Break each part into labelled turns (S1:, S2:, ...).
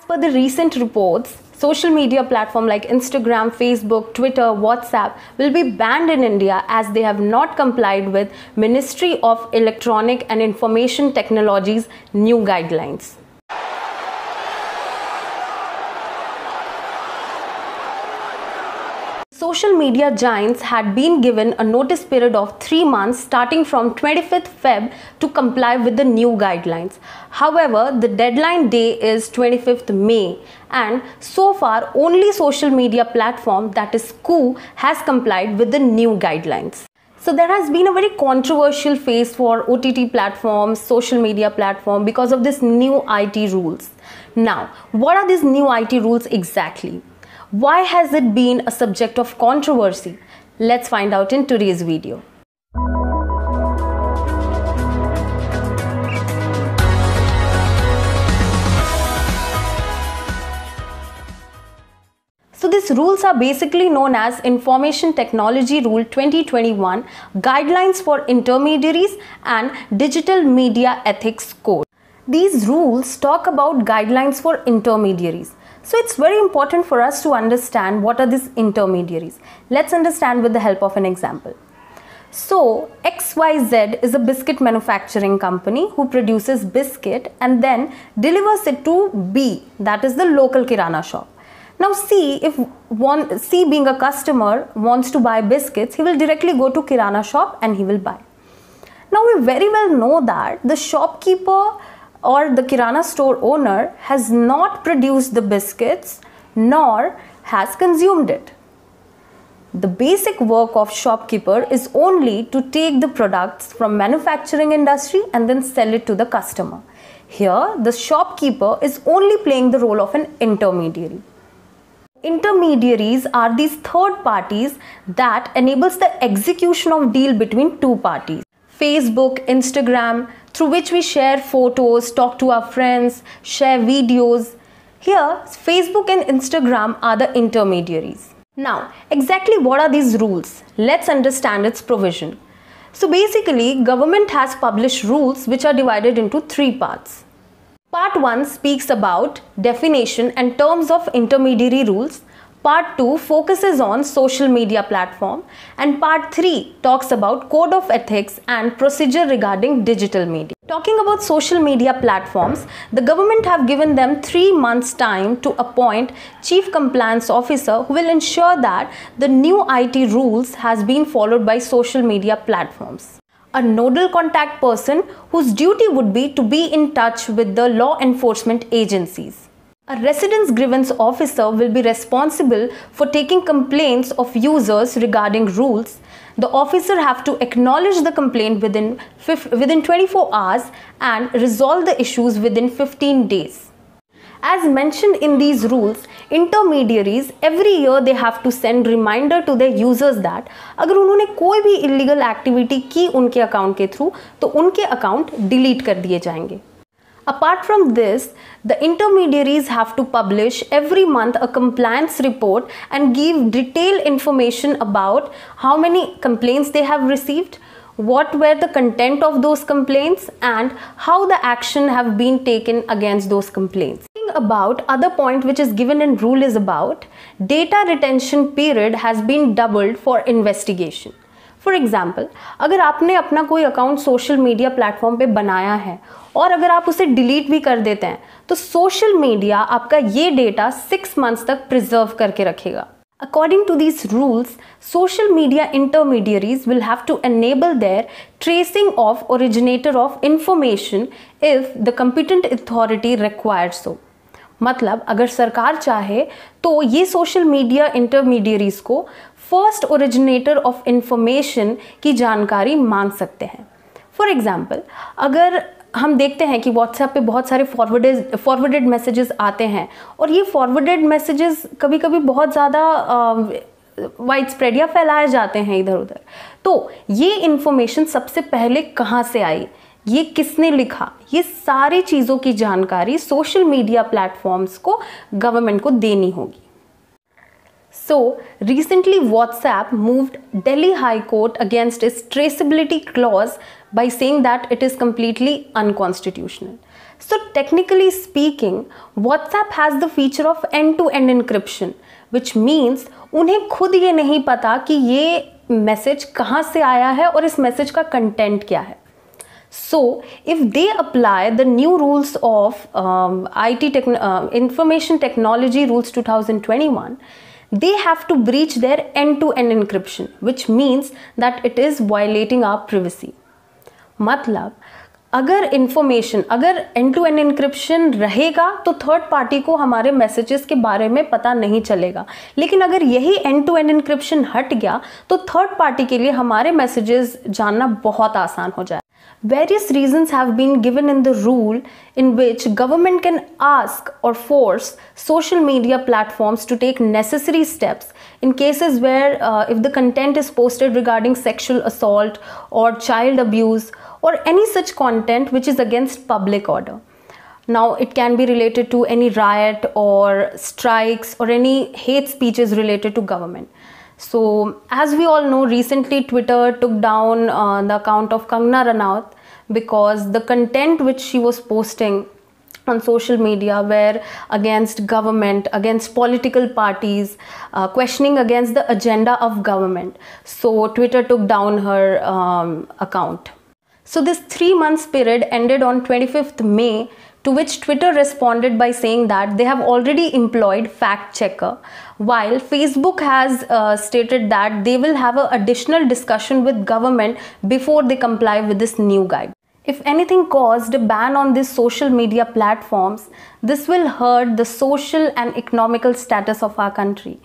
S1: per the recent reports, social media platforms like Instagram, Facebook, Twitter, WhatsApp will be banned in India as they have not complied with Ministry of Electronic and Information Technology's new guidelines. Social media giants had been given a notice period of 3 months starting from 25th Feb to comply with the new guidelines. However, the deadline day is 25th May, and so far only social media platform, that is Koo, has complied with the new guidelines. So there has been a very controversial phase for OTT platforms, social media platform, because of this new IT rules. Now, what are these new IT rules exactly? Why has it been a subject of controversy? Let's find out in today's video. So these rules are basically known as Information Technology Rule 2021, Guidelines for Intermediaries and Digital Media Ethics Code. These rules talk about guidelines for intermediaries. So it's very important for us to understand what are these intermediaries. Let's understand with the help of an example. So XYZ is a biscuit manufacturing company who produces biscuit and then delivers it to B, that is the local kirana shop. Now C being a customer wants to buy biscuits, he will directly go to kirana shop and he will buy. Now we very well know that the shopkeeper or the kirana store owner has not produced the biscuits nor has consumed it. The basic work of shopkeeper is only to take the products from manufacturing industry and then sell it to the customer. Here the shopkeeper is only playing the role of an intermediary. Intermediaries are these third parties that enables the execution of deal between two parties. Facebook, Instagram, through which we share photos, talk to our friends, share videos. Here, Facebook and Instagram are the intermediaries. Now, exactly what are these rules? Let's understand its provision. So basically, government has published rules which are divided into 3 parts. Part 1 speaks about definition and terms of intermediary rules. Part 2 focuses on social media platform, and Part 3 talks about code of ethics and procedure regarding digital media. Talking about social media platforms, the government have given them 3 months time to appoint chief compliance officer who will ensure that the new IT rules has been followed by social media platforms. A nodal contact person whose duty would be to be in touch with the law enforcement agencies. A residence grievance officer will be responsible for taking complaints of users regarding rules. The officer have to acknowledge the complaint within 24 hours and resolve the issues within 15 days. As mentioned in these rules, intermediaries every year they have to send reminder to their users that अगर उन्होंने कोई भी illegal activity की उनके account के through तो उनके account delete कर दिए जाएंगे. Apart from this, the intermediaries have to publish every month a compliance report and give detailed information about how many complaints they have received, what were the content of those complaints, and how the action have been taken against those complaints. About other point which is given in rule is about data retention period has been doubled for investigation. For example, अगर आपने अपना कोई account social media platform पे बनाया है और अगर आप उसे डिलीट भी कर देते हैं तो सोशल मीडिया आपका ये डेटा 6 मंथ्स तक प्रिजर्व करके रखेगा. According to these rules, social media intermediaries will have to enable their tracing of originator of information if the competent authority requires so. मतलब अगर सरकार चाहे तो ये सोशल मीडिया इंटरमीडियरीज को फर्स्ट ओरिजिनेटर ऑफ इंफॉर्मेशन की जानकारी मांग सकते हैं. फॉर एग्जांपल, अगर हम देखते हैं कि व्हाट्सएप पे बहुत सारे फॉरवर्डेड मैसेजेस आते हैं और ये फॉरवर्डेड मैसेजेस कभी कभी बहुत ज़्यादा वाइड स्प्रेड या फैलाए जाते हैं इधर उधर, तो ये इंफॉर्मेशन सबसे पहले कहाँ से आई, ये किसने लिखा, ये सारी चीज़ों की जानकारी सोशल मीडिया प्लेटफॉर्म्स को गवर्नमेंट को देनी होगी. So, recently WhatsApp moved Delhi High Court against its traceability clause by saying that it is completely unconstitutional. So technically speaking, WhatsApp has the feature of end-to-end encryption, which means उन्हें खुद ये नहीं पता कि ये मैसेज कहाँ से आया है और इस मैसेज का कंटेंट क्या है. So if they apply the new rules of Information Technology Rules 2021, they have to breach their end-to-end encryption, which means that it is violating our privacy. मतलब अगर एंड टू एंड इंक्रिप्शन रहेगा तो third party को हमारे messages के बारे में पता नहीं चलेगा, लेकिन अगर यही एंड टू एंड इंक्रिप्शन हट गया तो थर्ड पार्टी के लिए हमारे मैसेजेस जानना बहुत आसान हो जाए. Various reasons have been given in the rule in which government can ask or force social media platforms to take necessary steps in cases where if the content is posted regarding sexual assault or child abuse or any such content which is against public order. Now it can be related to any riot or strikes or any hate speeches related to government. So as we all know, recently Twitter took down the account of Kangana Ranaut because the content which she was posting on social media were against government, against political parties, questioning against the agenda of government. So Twitter took down her account. So this 3 months period ended on 25th May, to which Twitter responded by saying that they have already employed fact checker, while Facebook has stated that they will have an additional discussion with government before they comply with this new guide. If anything caused a ban on these social media platforms, this will hurt the social and economical status of our country,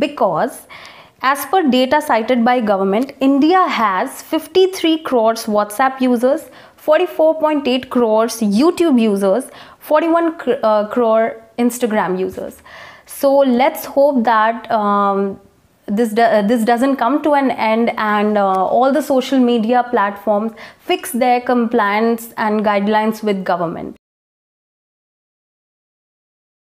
S1: because as per data cited by government, India has 53 crores WhatsApp users, 44.8 crores YouTube users, 41 crore Instagram users. So let's hope that this doesn't come to an end and all the social media platforms fix their compliance and guidelines with government.